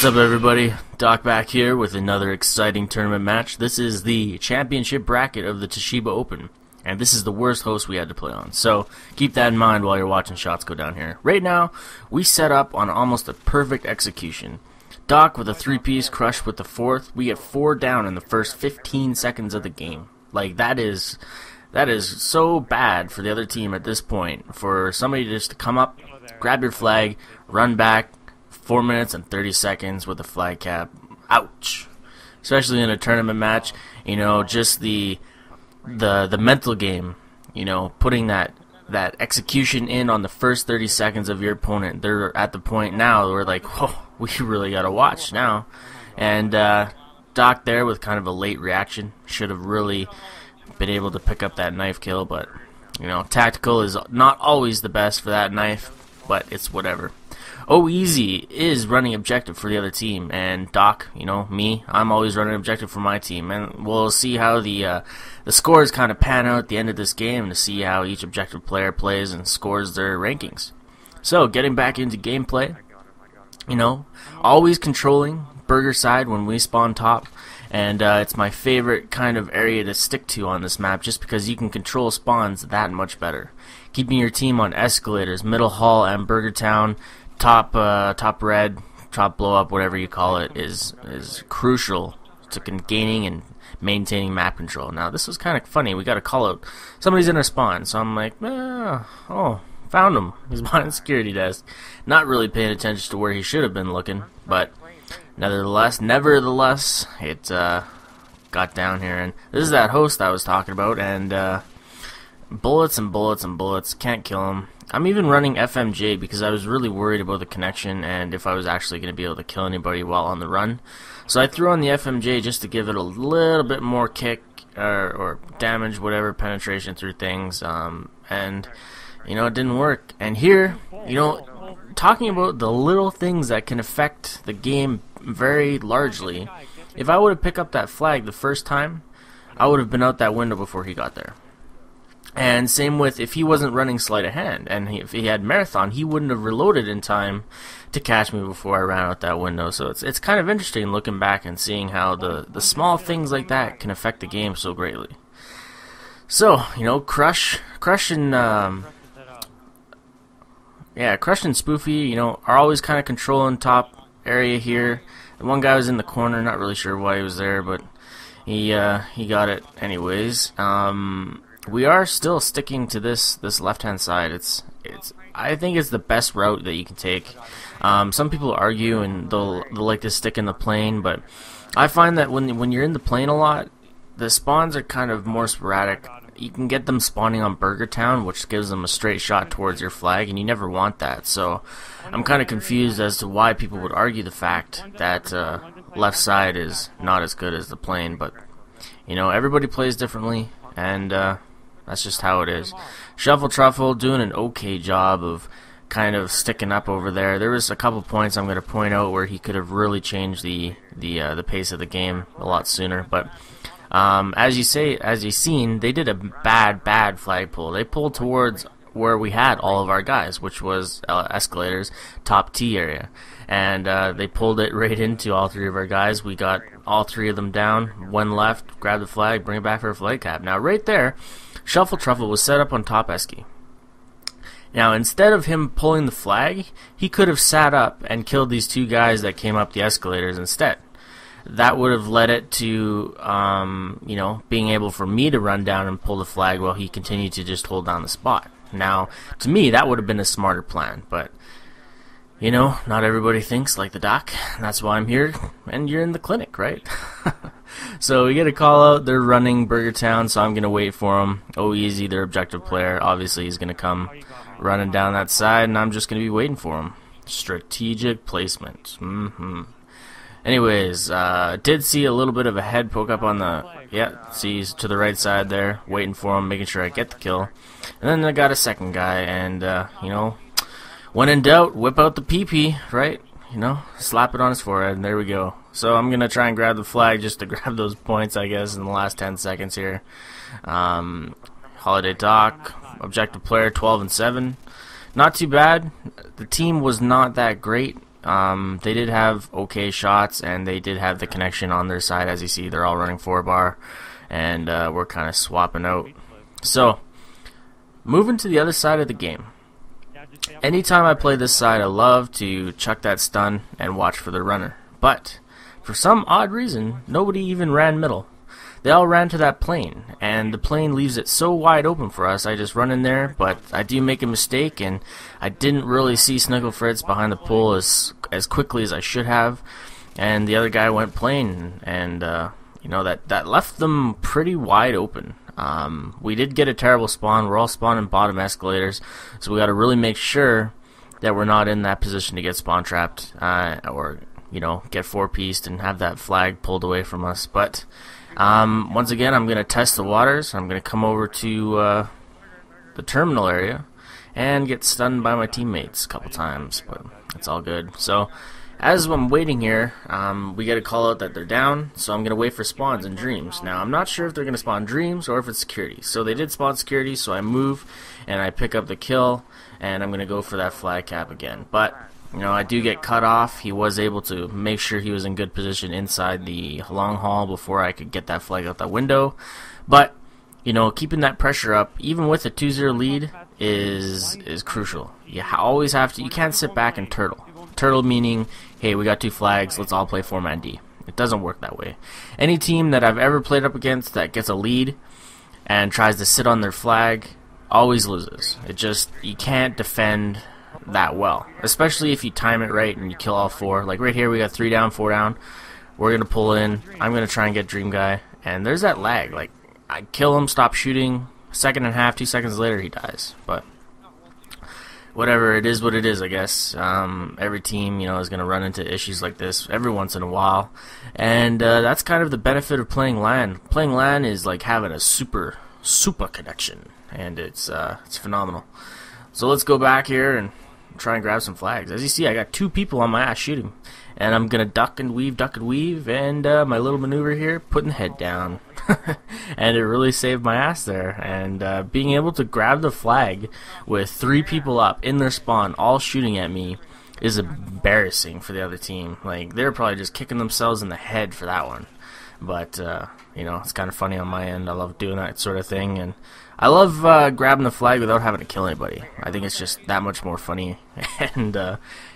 What's up, everybody? Doc back here with another exciting tournament match. This is the championship bracket of the Toshiba Open, and this is the worst host we had to play on. So keep that in mind while you're watching shots go down here. Right now, we set up on almost a perfect execution. Doc with a three-piece crush with the fourth. We get 4 down in the first 15 seconds of the game. Like, that is so bad for the other team at this point. For somebody just to come up, grab your flag, run back, 4 minutes and 30 seconds with a flag cap. Ouch. Especially in a tournament match, you know, just the mental game, you know, putting that execution in on the first 30 seconds of your opponent. They're at the point now where like, oh, we really got to watch now. And Doc there with kind of a late reaction. Should have really been able to pick up that knife kill, but, you know, tactical is not always the best for that knife, but it's whatever. Oh, Easy is running objective for the other team, and Doc, you know, me, I'm always running objective for my team, and we'll see how the scores kind of pan out at the end of this game to see how each objective player plays and scores their rankings. So, getting back into gameplay, you know, always controlling burger side when we spawn top, and it's my favorite kind of area to stick to on this map just because you can control spawns that much better. Keeping your team on escalators, middle hall, and Burger Town, top red, top blow up, whatever you call it, is crucial to gaining and maintaining map control. Now this was kind of funny. We got a call out. Somebody's in our spawn, so I'm like, oh, found him. He's behind the security desk. Not really paying attention to where he should have been looking, but nevertheless, it got down here, and this is that host I was talking about, and bullets and bullets and bullets, can't kill him. I'm even running FMJ because I was really worried about the connection and if I was actually going to be able to kill anybody while on the run. So I threw on the FMJ just to give it a little bit more kick or damage, whatever, penetration through things, and, you know, it didn't work. And here, you know, talking about the little things that can affect the game very largely, if I would have picked up that flag the first time, I would have been out that window before he got there. And same with if he wasn't running sleight of hand, and if he had marathon, he wouldn't have reloaded in time to catch me before I ran out that window. So it's kind of interesting looking back and seeing how the small things like that can affect the game so greatly. So, you know, Crush and Spoofy, you know, are always kind of controlling top area here. The one guy was in the corner, not really sure why he was there, but he got it anyways. We are still sticking to this left-hand side. I think it's the best route that you can take. Some people argue and they'll like to stick in the plane, but I find that when you're in the plane a lot, the spawns are kind of more sporadic. You can get them spawning on Burger Town, which gives them a straight shot towards your flag, and you never want that. So I'm kind of confused as to why people would argue the fact that left side is not as good as the plane, but, you know, everybody plays differently, and that's just how it is. Shuffle Truffle doing an okay job of kind of sticking up over there. There was a couple points I'm going to point out where he could have really changed the pace of the game a lot sooner. But as you've seen, they did a bad flag pull. They pulled towards where we had all of our guys, which was escalators, top T area. And they pulled it right into all 3 of our guys. We got all 3 of them down. One left, grab the flag, bring it back for a flag cap. Now right there, Shuffle Truffle was set up on top Esky. Now, instead of him pulling the flag, he could have sat up and killed these 2 guys that came up the escalators instead. That would have led it to, you know, being able for me to run down and pull the flag while he continued to just hold down the spot. Now, to me, that would have been a smarter plan, but, you know, not everybody thinks like the Doc. That's why I'm here, and you're in the clinic, right? So we get a call out. They're running Burger Town, so I'm going to wait for them. Oh, Easy, their objective player. Obviously, he's going to come running down that side, and I'm just going to be waiting for him. Strategic placement. Anyways, did see a little bit of a head poke up on the... Yeah, see, he's to the right side there, waiting for him, making sure I get the kill. And then I got a second guy, and, you know, when in doubt, whip out the PP, right? You know, slap it on his forehead, and there we go. So I'm going to try and grab the flag just to grab those points, I guess, in the last 10 seconds here. Holiday Doc, objective player 12 and 7. Not too bad. The team was not that great. They did have okay shots, and they did have the connection on their side. As you see, they're all running 4-bar, and we're kind of swapping out. So, moving to the other side of the game. Anytime I play this side, I love to chuck that stun and watch for the runner. But, for some odd reason, nobody even ran middle. They all ran to that plane, and the plane leaves it so wide open for us. I just run in there, but I do make a mistake, and I didn't really see Snuggle Fritz behind the pole as quickly as I should have, and the other guy went plane, and you know, that left them pretty wide open. We did get a terrible spawn. We're all spawning bottom escalators, so we got to really make sure that we're not in that position to get spawn trapped, or you know, get 4-pieced and have that flag pulled away from us. But once again, I'm going to test the waters. I'm going to come over to the terminal area and get stunned by my teammates a couple times, but it's all good. So as I'm waiting here, we get a call out that they're down, so I'm going to wait for spawns in dreams. Now, I'm not sure if they're going to spawn dreams or if it's security. So they did spawn security, so I move and I pick up the kill, and I'm going to go for that flag cap again. But you know, I do get cut off. He was able to make sure he was in good position inside the long haul before I could get that flag out that window. But, you know, keeping that pressure up, even with a 2-0 lead, is crucial. You always have to, you can't sit back and turtle. Turtle meaning, hey, we got 2 flags, let's all play 4-man D. It doesn't work that way. Any team that I've ever played up against that gets a lead and tries to sit on their flag always loses. It just, you can't defend that well, especially if you time it right and you kill all 4. Like right here, we got 3 down, 4 down. We're gonna pull in. I'm gonna try and get Dream Guy, and there's that lag. Like, I kill him, stop shooting, second and a half, 2 seconds later he dies. But whatever, it is what it is, I guess. Every team, you know, is gonna run into issues like this every once in a while, and that's kind of the benefit of playing LAN. Playing LAN is like having a super connection, and it's phenomenal. So let's go back here and try and grab some flags. As you see, I got 2 people on my ass shooting, and I'm gonna duck and weave, and my little maneuver here, putting the head down, and it really saved my ass there. And being able to grab the flag with 3 people up in their spawn, all shooting at me, is embarrassing for the other team. Like, they're probably just kicking themselves in the head for that one. But you know, it's kind of funny on my end. I love doing that sort of thing, and I love grabbing the flag without having to kill anybody. I think it's just that much more funny, and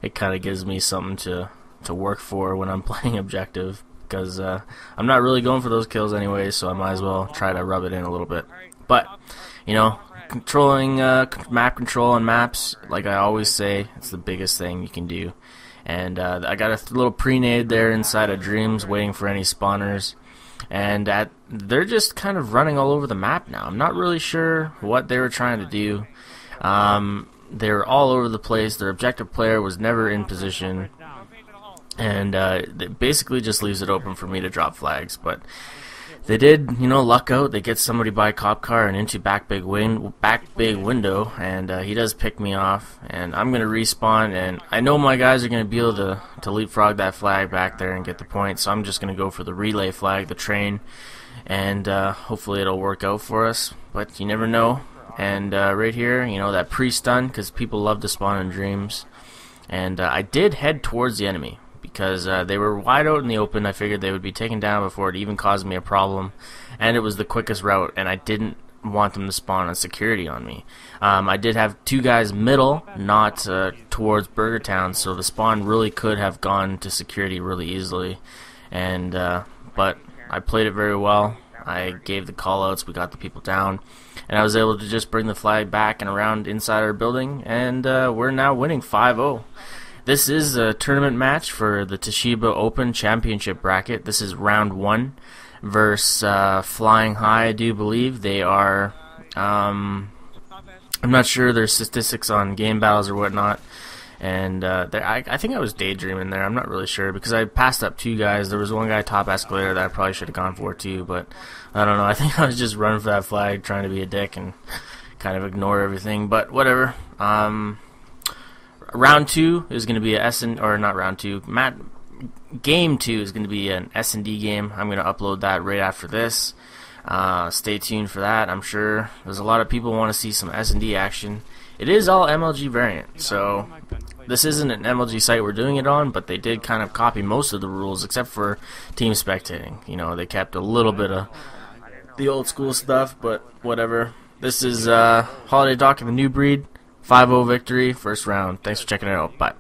it kind of gives me something to work for when I'm playing objective, because I'm not really going for those kills anyway, so I might as well try to rub it in a little bit. But, you know, controlling map control on maps, like I always say, it's the biggest thing you can do. And I got a little pre-nade there inside of Dreams, waiting for any spawners. And they're just kind of running all over the map now. I'm not really sure what they were trying to do. They were all over the place. Their objective player was never in position. And it basically just leaves it open for me to drop flags. But they did, you know, luck out. They get somebody by cop car and into back big window, and he does pick me off. And I'm gonna respawn, and I know my guys are gonna be able to leapfrog that flag back there and get the point. So I'm just gonna go for the relay flag, the train, and hopefully it'll work out for us. But you never know. And right here, you know, that pre-stun, because people love to spawn in Dreams. And I did head towards the enemy, because they were wide out in the open. I figured they would be taken down before it even caused me a problem, and it was the quickest route, and I didn't want them to spawn on security on me. I did have 2 guys middle, not towards Burger Town, so the spawn really could have gone to security really easily, and but I played it very well. I gave the callouts, we got the people down, and I was able to just bring the flag back and around inside our building, and we're now winning 5-0. This is a tournament match for the Toshiba Open Championship bracket. This is round 1 versus Flying High, I do believe. They are, I'm not sure their statistics on game battles or whatnot. And I think I was daydreaming there. I'm not really sure, because I passed up 2 guys. There was one guy top escalator that I probably should have gone for too, but I don't know. I think I was just running for that flag, trying to be a dick and kind of ignore everything. But whatever. Round 2 is going to be game 2 is going to be an S&D game. I'm going to upload that right after this. Stay tuned for that. I'm sure there's a lot of people who want to see some S&D action. It is all MLG variant, so this isn't an MLG site we're doing it on, but they did kind of copy most of the rules except for team spectating. You know, they kept a little bit of the old school stuff, but whatever. This is Holiday Doc of the New Breed, 5-0 victory, first round. Thanks for checking it out. Bye.